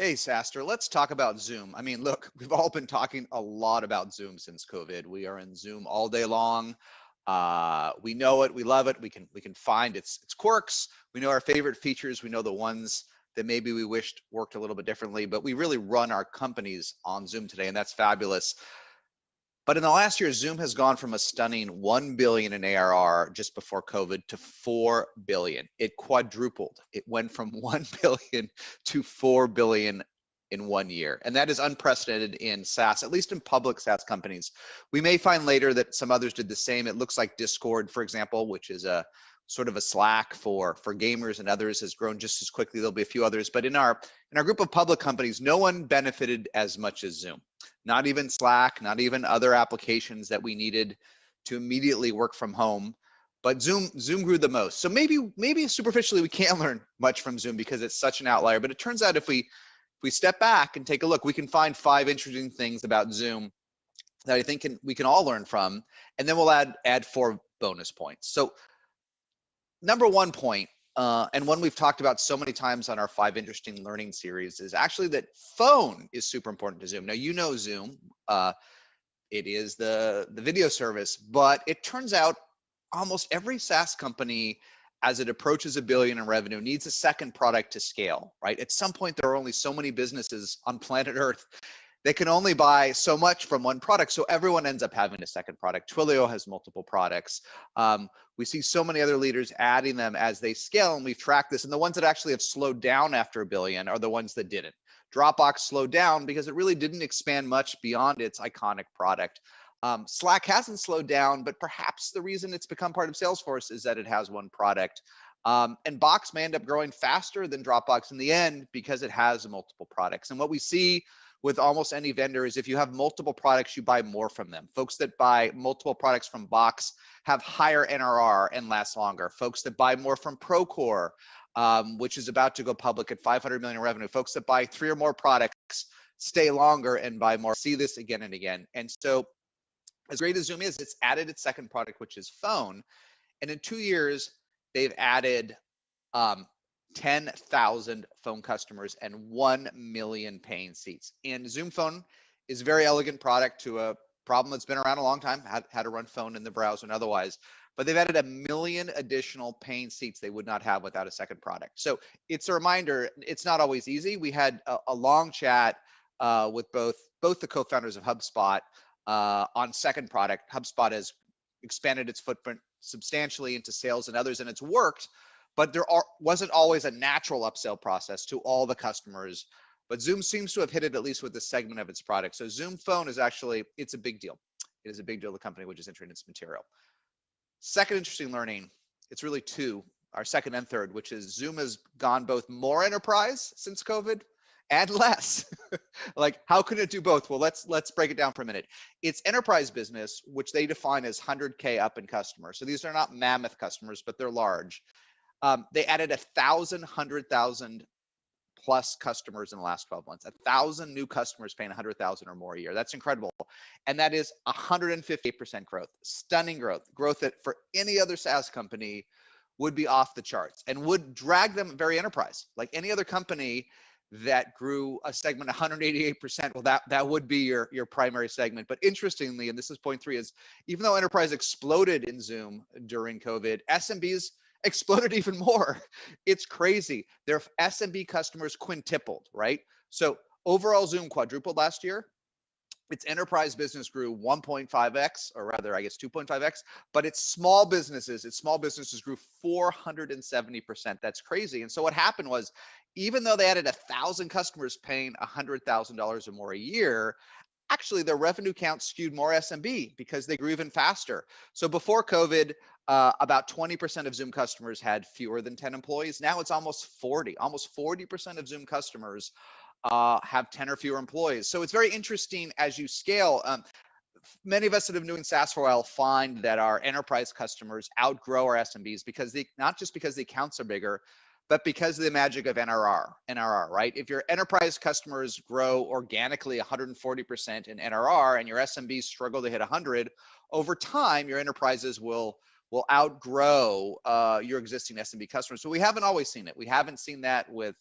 Hey, SaaStr, let's talk about Zoom. I mean, look, we've all been talking a lot about Zoom since COVID. We are in Zoom all day long. We know it, we love it. We can find its quirks. We know our favorite features. We know the ones that maybe we wished worked a little bit differently, but we really run our companies on Zoom today, and that's fabulous. But in the last year, Zoom has gone from a stunning 1 billion in ARR just before COVID to 4 billion. It quadrupled. It went from 1 billion to 4 billion in 1 year. And that is unprecedented in SaaS, at least in public SaaS companies. We may find later that some others did the same. It looks like Discord, for example, which is a sort of a Slack for gamers and others, has grown just as quickly. There'll be a few others, but in our group of public companies, no one benefited as much as Zoom. Not even Slack, not even other applications that we needed to immediately work from home. But Zoom grew the most. So maybe superficially we can't learn much from Zoom because it's such an outlier. But it turns out if we step back and take a look, we can find 5 interesting things about Zoom that I think we can all learn from, and then we'll add 4 bonus points. So number 1 point, and one we've talked about so many times on our 5 interesting learning series, is actually that phone is super important to Zoom. Now, you know Zoom, it is the video service, but it turns out almost every SaaS company, as it approaches $1 billion in revenue, needs a second product to scale, right? At some point, there are only so many businesses on planet Earth. They can only buy so much from one product, so everyone ends up having a second product. Twilio has multiple products. We see so many other leaders adding them as they scale, and we've tracked this. And the ones that actually have slowed down after $1 billion are the ones that didn't. Dropbox slowed down because it really didn't expand much beyond its iconic product. Slack hasn't slowed down, but perhaps the reason it's become part of Salesforce is that it has one product. And Box may end up growing faster than Dropbox in the end because it has multiple products. And what we see with almost any vendor is if you have multiple products, you buy more from them. Folks that buy multiple products from Box have higher NRR and last longer. Folks that buy more from Procore, which is about to go public at 500 million in revenue. Folks that buy 3 or more products stay longer and buy more. See this again and again. And so as great as Zoom is, it's added its second product, which is phone. And in 2 years, they've added 10,000 phone customers and 1 million paying seats. And Zoom Phone is a very elegant product to a problem that's been around a long time, how to run phone in the browser and otherwise. But they've added 1 million additional paying seats they would not have without a second product. So it's a reminder, it's not always easy. We had a long chat with both the co-founders of HubSpot on second product. HubSpot has expanded its footprint substantially into sales and others, and it's worked. But there wasn't always a natural upsell process to all the customers. But Zoom seems to have hit it at least with this segment of its product. So Zoom Phone is actually, it's a big deal. It is a big deal to the company, which is entering its material. Second interesting learning, it's really 2, our second and third, which is Zoom has gone both more enterprise since COVID and less. Like, how can it do both? Well, let's break it down for a minute. It's enterprise business, which they define as 100K up in customers. So these are not mammoth customers, but they're large. They added 100,000 plus customers in the last 12 months, 1,000 new customers paying 100,000 or more a year. That's incredible. And that is 158% growth, stunning growth that for any other SaaS company would be off the charts and would drag them very enterprise. Like any other company that grew a segment 188%, well, that would be your primary segment. But interestingly, and this is point 3, is even though enterprise exploded in Zoom during COVID, SMBs exploded even more. It's crazy. Their SMB customers quintupled, right? So overall Zoom quadrupled last year. Its enterprise business grew 1.5x, or rather, I guess 2.5x, but its small businesses grew 470%. That's crazy. And so what happened was, even though they added 1,000 customers paying $100,000 or more a year, actually their revenue count skewed more SMB because they grew even faster. So before COVID, about 20% of Zoom customers had fewer than 10 employees. Now it's almost 40. Almost 40% of Zoom customers have 10 or fewer employees. So it's very interesting as you scale. Many of us that have been doing SaaS for a while find that our enterprise customers outgrow our SMBs because not just because the accounts are bigger, but because of the magic of NRR, right? If your enterprise customers grow organically 140% in NRR and your SMBs struggle to hit 100, over time, your enterprises will outgrow your existing SMB customers. So we haven't always seen it. We haven't seen that with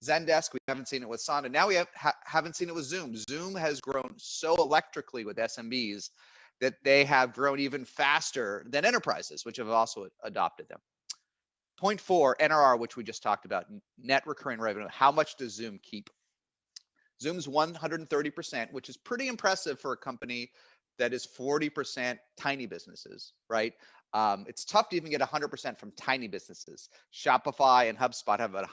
Zendesk, we haven't seen it with Sonda. Now we haven't seen it with Zoom. Zoom has grown so electrically with SMBs that they have grown even faster than enterprises, which have also adopted them. Point 4, NRR, which we just talked about, net recurring revenue. How much does Zoom keep? Zoom's 130%, which is pretty impressive for a company that is 40% tiny businesses, right? It's tough to even get 100% from tiny businesses. Shopify and HubSpot have about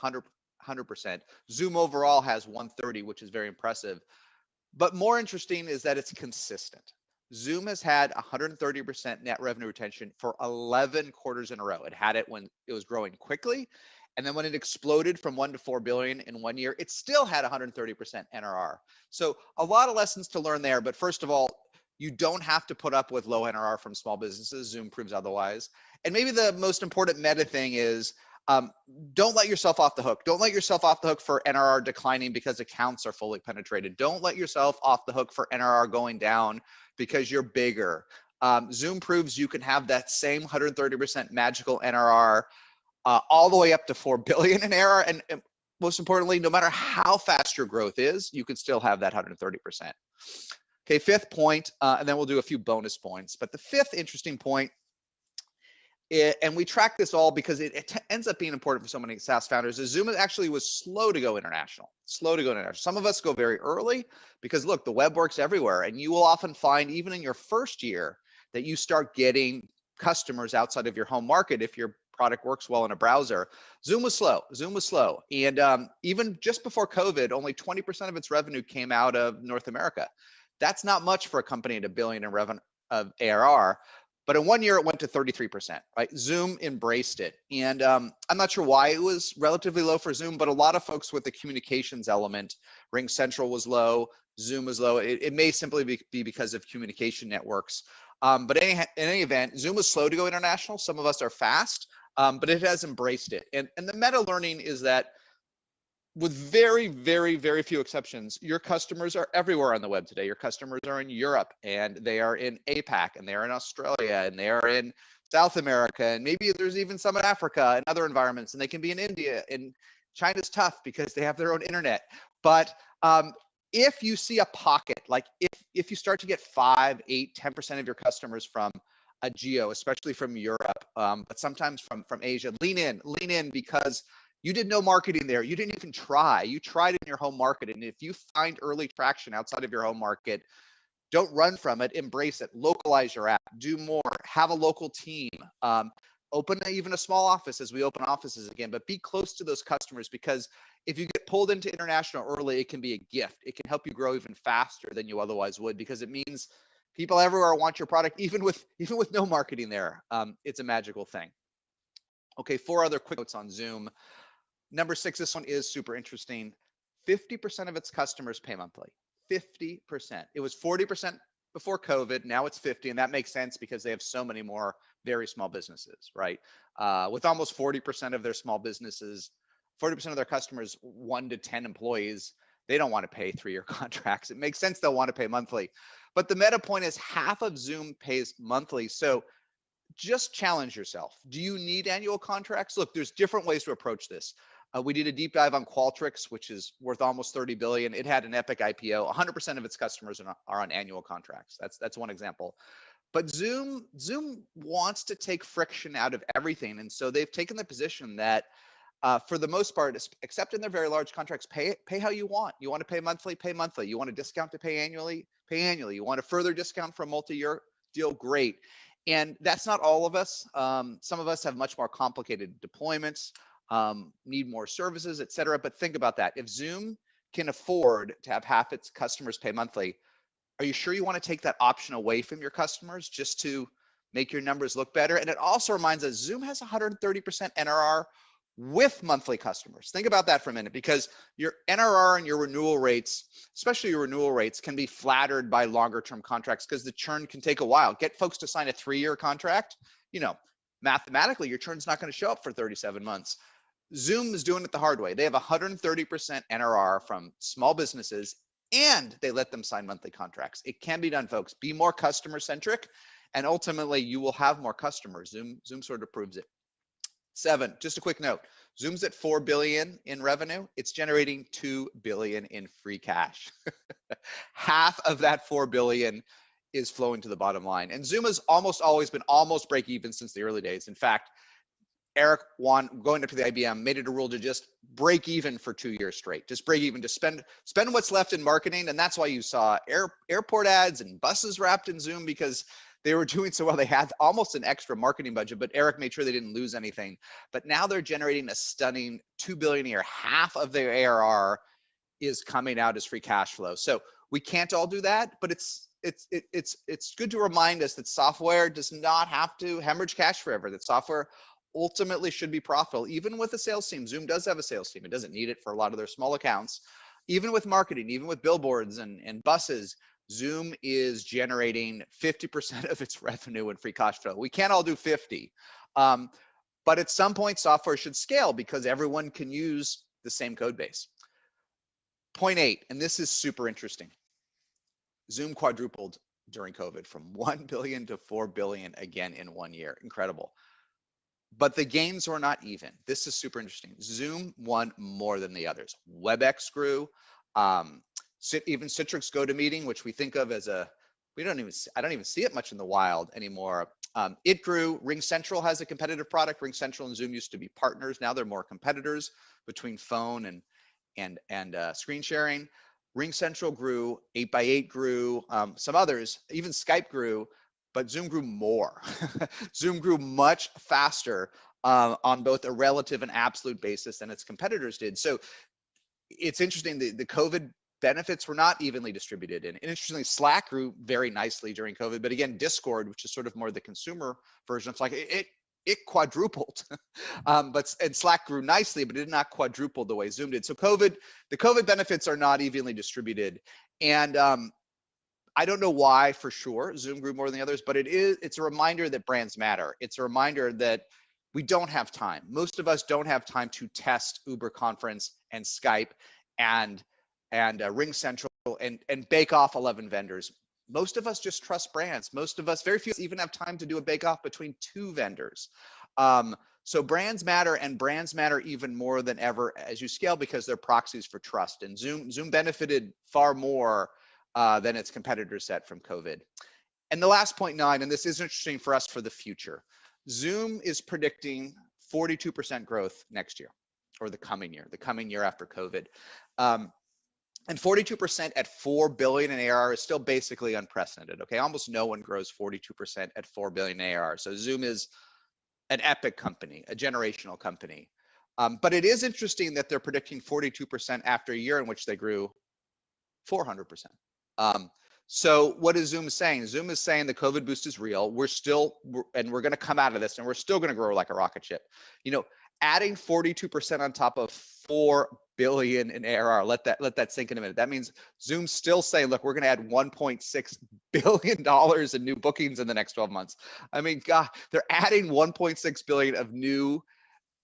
100%. Zoom overall has 130, which is very impressive. But more interesting is that it's consistent. Zoom has had 130% net revenue retention for 11 quarters in a row. It had it when it was growing quickly. And then when it exploded from 1 to 4 billion in 1 year, it still had 130% NRR. So a lot of lessons to learn there. But first of all, you don't have to put up with low NRR from small businesses. Zoom proves otherwise. And maybe the most important meta thing is don't let yourself off the hook. Don't let yourself off the hook for NRR declining because accounts are fully penetrated. Don't let yourself off the hook for NRR going down because you're bigger. Zoom proves you can have that same 130% magical NRR all the way up to 4 billion in ARR. And most importantly, no matter how fast your growth is, you can still have that 130%. Okay, fifth point, and then we'll do a few bonus points. But the fifth interesting point, and we track this all because it ends up being important for so many SaaS founders, is Zoom actually was slow to go international. Some of us go very early because look, the web works everywhere, and you will often find even in your first year that you start getting customers outside of your home market if your product works well in a browser. Zoom was slow. And even just before COVID, only 20% of its revenue came out of North America. That's not much for a company at $1 billion in revenue of ARR. But in 1 year, it went to 33%, right? Zoom embraced it. And I'm not sure why it was relatively low for Zoom, but a lot of folks with the communications element, RingCentral was low, Zoom was low. It may simply be because of communication networks. But in any event, Zoom was slow to go international. Some of us are fast, but it has embraced it. And the meta learning is that with very, very, very few exceptions, your customers are everywhere on the web today. Your customers are in Europe, and they are in APAC, and they are in Australia, and they are in South America, and maybe there's even some in Africa and other environments, and they can be in India. And China's tough because they have their own internet. But if you see a pocket, like if you start to get 5, 8, 10% of your customers from a geo, especially from Europe, but sometimes from Asia, lean in because you did no marketing there. You didn't even try. You tried in your home market. And if you find early traction outside of your home market, don't run from it. Embrace it. Localize your app. Do more. Have a local team. Open even a small office as we open offices again. But be close to those customers, because if you get pulled into international early, it can be a gift. It can help you grow even faster than you otherwise would, because it means people everywhere want your product, even with no marketing there. It's a magical thing. Okay, 4 other quick notes on Zoom. Number 6, this one is super interesting. 50% of its customers pay monthly. 50%. It was 40% before COVID. Now it's 50, and that makes sense because they have so many more very small businesses, right? With almost 40% of their small businesses, 40% of their customers, 1 to 10 employees, they don't want to pay 3-year contracts. It makes sense they'll want to pay monthly. But the meta point is half of Zoom pays monthly. So just challenge yourself. Do you need annual contracts? Look, there's different ways to approach this. We did a deep dive on Qualtrics, which is worth almost 30 billion. It had an epic IPO. 100% of its customers are on annual contracts. That's one example. But Zoom wants to take friction out of everything, and so they've taken the position that, for the most part, except in their very large contracts, pay how you want. You want to pay monthly, pay monthly. You want a discount to pay annually, pay annually. You want a further discount for a multi-year deal, great. And that's not all of us. Some of us have much more complicated deployments, need more services, et cetera. But think about that. If Zoom can afford to have half its customers pay monthly, are you sure you want to take that option away from your customers just to make your numbers look better? And it also reminds us, Zoom has 130% NRR with monthly customers. Think about that for a minute, because your NRR and your renewal rates, especially your renewal rates, can be flattered by longer term contracts because the churn can take a while. Get folks to sign a 3-year contract, mathematically your churn's not going to show up for 37 months. Zoom is doing it the hard way. They have 130% NRR from small businesses, and they let them sign monthly contracts. It can be done, folks. Be more customer centric, and ultimately you will have more customers. Zoom sort of proves it. 7, just a quick note. Zoom's at 4 billion in revenue. It's generating 2 billion in free cash. Half of that 4 billion is flowing to the bottom line. And Zoom has almost always been almost break even since the early days. In fact, Eric going up to the IBM, made it a rule to just break even for 2 years straight. Just break even, just spend what's left in marketing. And that's why you saw airport ads and buses wrapped in Zoom, because they were doing so well. They had almost an extra marketing budget, but Eric made sure they didn't lose anything. But now they're generating a stunning 2 billion a year. Half of their ARR is coming out as free cash flow. So we can't all do that, but it's good to remind us that software does not have to hemorrhage cash forever. That software ultimately should be profitable, even with a sales team. Zoom does have a sales team. It doesn't need it for a lot of their small accounts. Even with marketing, even with billboards and buses, Zoom is generating 50% of its revenue in free cash flow. We can't all do 50. But at some point, software should scale because everyone can use the same code base. Point 8, and this is super interesting. Zoom quadrupled during COVID from 1 billion to 4 billion again in 1 year. Incredible. But the gains were not even. This is super interesting. Zoom won more than the others. WebEx grew. Even Citrix GoToMeeting, which we think of as I don't even see it much in the wild anymore. It grew. RingCentral has a competitive product. RingCentral and Zoom used to be partners. Now they're more competitors between phone and screen sharing. RingCentral grew. 8x8 grew. Some others, even Skype grew. But Zoom grew more. Zoom grew much faster on both a relative and absolute basis than its competitors did. So it's interesting, the COVID benefits were not evenly distributed. And interestingly, Slack grew very nicely during COVID. But again, Discord, which is sort of more the consumer version of Slack, it quadrupled. And Slack grew nicely, but it did not quadruple the way Zoom did. So the COVID benefits are not evenly distributed. And I don't know why for sure Zoom grew more than the others, but it's a reminder that brands matter. It's a reminder that we don't have time. Most of us don't have time to test Uber Conference and Skype and RingCentral and bake off 11 vendors. Most of us just trust brands. Most of us, very few even have time to do a bake off between 2 vendors. So brands matter, and brands matter even more than ever as you scale because they're proxies for trust. And Zoom benefited far more than its competitors set from COVID. And the last point 9, and this is interesting for us for the future. Zoom is predicting 42% growth next year, or the coming year after COVID. And 42% at 4 billion in ARR is still basically unprecedented. Okay, almost no one grows 42% at 4 billion in ARR. So Zoom is an epic company, a generational company. But it is interesting that they're predicting 42% after a year in which they grew 400%. So what is Zoom saying? Zoom is saying the COVID boost is real. We're going to come out of this, and we're still going to grow like a rocket ship. Adding 42% on top of 4 billion in ARR, let that sink in a minute. That means Zoom's still saying, look, we're going to add $1.6 billion in new bookings in the next 12 months. I mean, God, they're adding 1.6 billion of new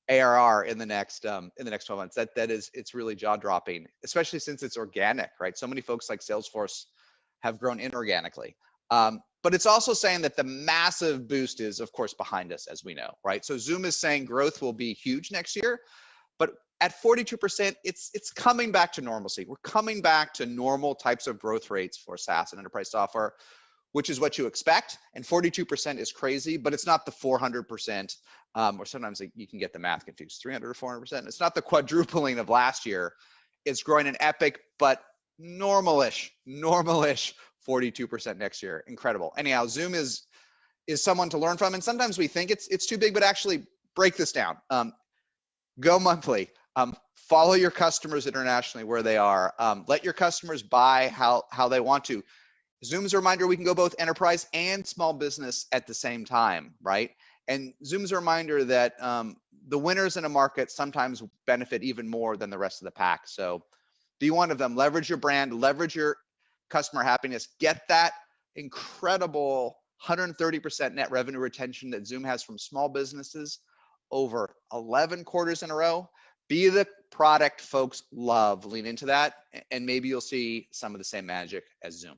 ARR in the next 12 months. It's really jaw dropping, especially since it's organic, right? So many folks like Salesforce have grown inorganically. But it's also saying that the massive boost is, of course, behind us, as we know, right? So Zoom is saying growth will be huge next year, but at 42%, it's coming back to normalcy. We're coming back to normal types of growth rates for SaaS and enterprise software, which is what you expect. And 42% is crazy, but it's not the 400%, or sometimes you can get the math confused, 300 or 400%. It's not the quadrupling of last year. It's growing an epic, but normalish 42% next year. Incredible. Anyhow, Zoom is someone to learn from. And sometimes we think it's too big, but actually break this down. Go monthly. Follow your customers internationally where they are. Let your customers buy how they want to. Zoom's a reminder we can go both enterprise and small business at the same time, right? And Zoom's a reminder that the winners in a market sometimes benefit even more than the rest of the pack. So be one of them. Leverage your brand, leverage your customer happiness, get that incredible 130% net revenue retention that Zoom has from small businesses over 11 quarters in a row. Be the product folks love, lean into that, and maybe you'll see some of the same magic as Zoom.